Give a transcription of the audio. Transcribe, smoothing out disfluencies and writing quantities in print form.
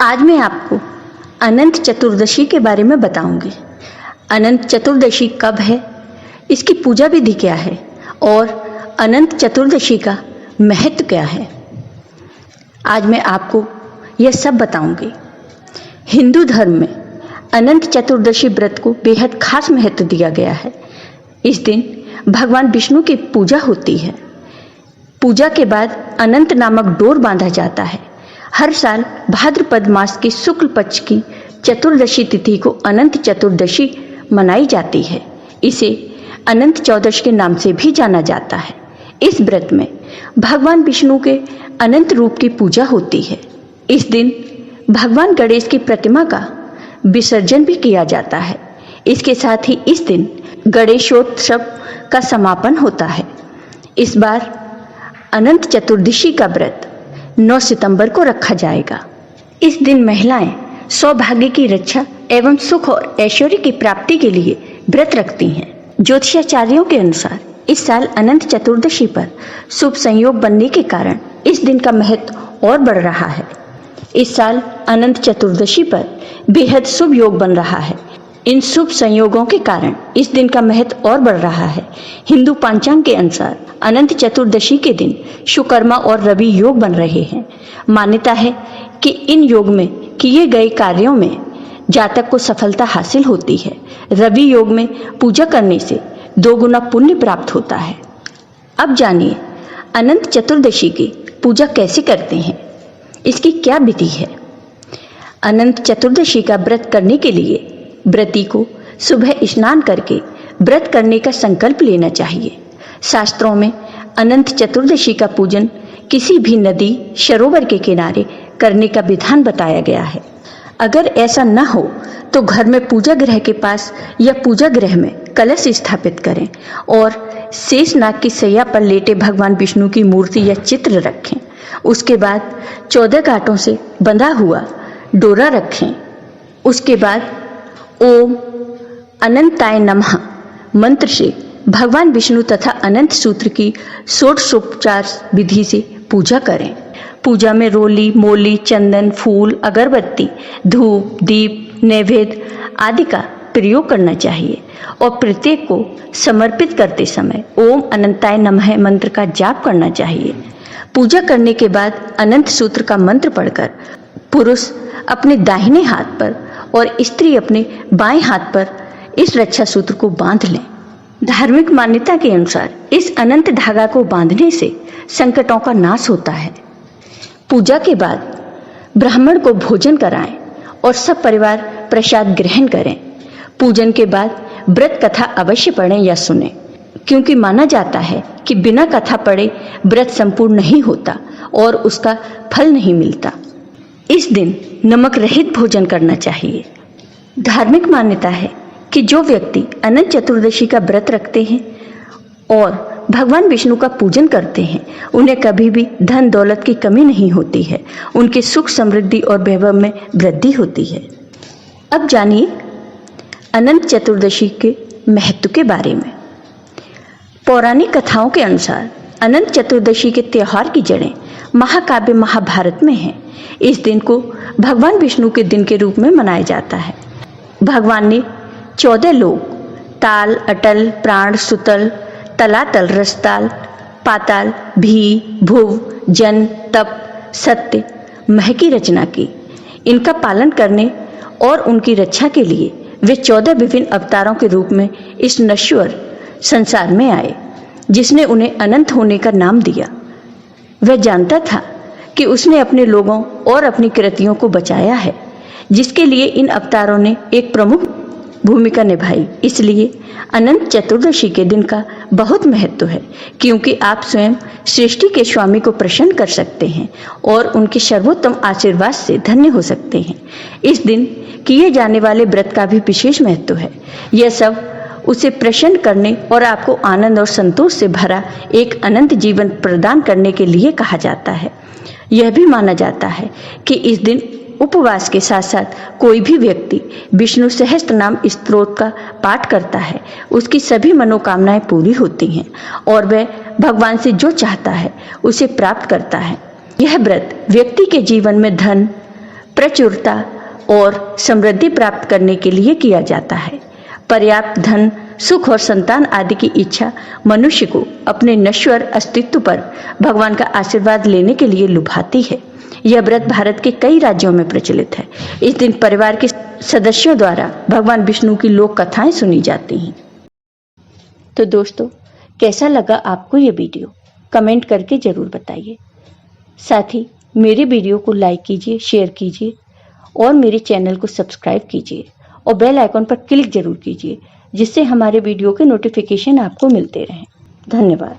आज मैं आपको अनंत चतुर्दशी के बारे में बताऊंगी। अनंत चतुर्दशी कब है, इसकी पूजा विधि क्या है और अनंत चतुर्दशी का महत्व क्या है, आज मैं आपको यह सब बताऊंगी। हिंदू धर्म में अनंत चतुर्दशी व्रत को बेहद खास महत्व दिया गया है। इस दिन भगवान विष्णु की पूजा होती है। पूजा के बाद अनंत नामक डोर बांधा जाता है। हर साल भाद्रपद मास की शुक्ल पक्ष की चतुर्दशी तिथि को अनंत चतुर्दशी मनाई जाती है। इसे अनंत चौदश के नाम से भी जाना जाता है। इस व्रत में भगवान विष्णु के अनंत रूप की पूजा होती है। इस दिन भगवान गणेश की प्रतिमा का विसर्जन भी किया जाता है। इसके साथ ही इस दिन गणेशोत्सव का समापन होता है। इस बार अनंत चतुर्दशी का व्रत 9 सितंबर को रखा जाएगा। इस दिन महिलाएं सौभाग्य की रक्षा एवं सुख और ऐश्वर्य की प्राप्ति के लिए व्रत रखती हैं। ज्योतिषाचार्यों के अनुसार इस साल अनंत चतुर्दशी पर शुभ संयोग बनने के कारण इस दिन का महत्व और बढ़ रहा है। इस साल अनंत चतुर्दशी पर बेहद शुभ योग बन रहा है। इन शुभ संयोगों के कारण इस दिन का महत्व और बढ़ रहा है। हिंदू पंचांग के अनुसार अनंत चतुर्दशी के दिन शुकर्मा और रवि योग बन रहे हैं। मान्यता है कि इन योग में किए गए कार्यों में जातक को सफलता हासिल होती है। रवि योग में पूजा करने से 2 गुना पुण्य प्राप्त होता है। अब जानिए अनंत चतुर्दशी की पूजा कैसे करते हैं, इसकी क्या विधि है। अनंत चतुर्दशी का व्रत करने के लिए व्रती को सुबह स्नान करके व्रत करने का संकल्प लेना चाहिए। शास्त्रों में अनंत चतुर्दशी का पूजन किसी भी नदी सरोवर के किनारे करने का विधान बताया गया है। अगर ऐसा न हो तो घर में पूजा गृह के पास या पूजा गृह में कलश स्थापित करें और शेषनाग की सैया पर लेटे भगवान विष्णु की मूर्ति या चित्र रखें। उसके बाद 14 गांठों से बंधा हुआ डोरा रखें। उसके बाद ओम अनंताय नमः मंत्र से भगवान विष्णु तथा अनंत सूत्र की षोडशोपचार विधि से पूजा करें। पूजा में रोली, मोली, चंदन, फूल, अगरबत्ती, धूप, दीप, नैवेद्य आदि का प्रयोग करना चाहिए और प्रत्येक को समर्पित करते समय ओम अनंताय नमः मंत्र का जाप करना चाहिए। पूजा करने के बाद अनंत सूत्र का मंत्र पढ़कर पुरुष अपने दाहिने हाथ पर और स्त्री अपने बाएं हाथ पर इस रक्षा सूत्र को बांध लें। धार्मिक मान्यता के अनुसार इस अनंत धागा को बांधने से संकटों का नाश होता है। पूजा के बाद ब्राह्मण को भोजन कराएं और सब परिवार प्रसाद ग्रहण करें। पूजन के बाद व्रत कथा अवश्य पढ़ें या सुनें, क्योंकि माना जाता है कि बिना कथा पढ़े व्रत संपूर्ण नहीं होता और उसका फल नहीं मिलता। इस दिन नमक रहित भोजन करना चाहिए। धार्मिक मान्यता है कि जो व्यक्ति अनंत चतुर्दशी का व्रत रखते हैं और भगवान विष्णु का पूजन करते हैं, उन्हें कभी भी धन दौलत की कमी नहीं होती है। उनके सुख समृद्धि और वैभव में वृद्धि होती है। अब जानिए अनंत चतुर्दशी के महत्व के बारे में। पौराणिक कथाओं के अनुसार अनंत चतुर्दशी के त्योहार की जड़ें महाकाव्य महाभारत में हैं। इस दिन को भगवान विष्णु के दिन के रूप में मनाया जाता है। भगवान ने 14 लोक ताल, अटल, प्राण, सुतल, तलातल, रसताल, पाताल, भी, भुव, जन, तप, सत्य, मह की रचना की। इनका पालन करने और उनकी रक्षा के लिए वे 14 विभिन्न अवतारों के रूप में इस नश्वर संसार में आए, जिसने उन्हें अनंत होने का नाम दिया। वह जानता था कि उसने अपने लोगों और अपनी कृतियों को बचाया है, जिसके लिए इन अवतारों ने एक प्रमुख भूमिका निभाई। इसलिए अनंत चतुर्दशी के दिन का बहुत महत्व है, क्योंकि आप स्वयं सृष्टि के स्वामी को प्रसन्न कर सकते हैं और उनके सर्वोत्तम आशीर्वाद से धन्य हो सकते हैं। इस दिन किए जाने वाले व्रत का भी विशेष महत्व है। यह सब उसे प्रसन्न करने और आपको आनंद और संतोष से भरा एक अनंत जीवन प्रदान करने के लिए कहा जाता है। यह भी माना जाता है कि इस दिन उपवास के साथ साथ कोई भी व्यक्ति विष्णु सहस्त्र नाम स्तोत्र का पाठ करता है, उसकी सभी मनोकामनाएं पूरी होती हैं और वह भगवान से जो चाहता है उसे प्राप्त करता है। यह व्रत व्यक्ति के जीवन में धन, प्रचुरता और समृद्धि प्राप्त करने के लिए किया जाता है। पर्याप्त धन, सुख और संतान आदि की इच्छा मनुष्य को अपने नश्वर अस्तित्व पर भगवान का आशीर्वाद लेने के लिए लुभाती है। यह व्रत भारत के कई राज्यों में प्रचलित है। इस दिन परिवार के सदस्यों द्वारा भगवान विष्णु की लोक कथाएं सुनी जाती हैं। तो दोस्तों, कैसा लगा आपको ये वीडियो? कमेंट करके जरूर बताइए। साथ ही मेरे वीडियो को लाइक कीजिए, शेयर कीजिए और मेरे चैनल को सब्सक्राइब कीजिए और बेल आइकन पर क्लिक जरूर कीजिए, जिससे हमारे वीडियो के नोटिफिकेशन आपको मिलते रहें। धन्यवाद।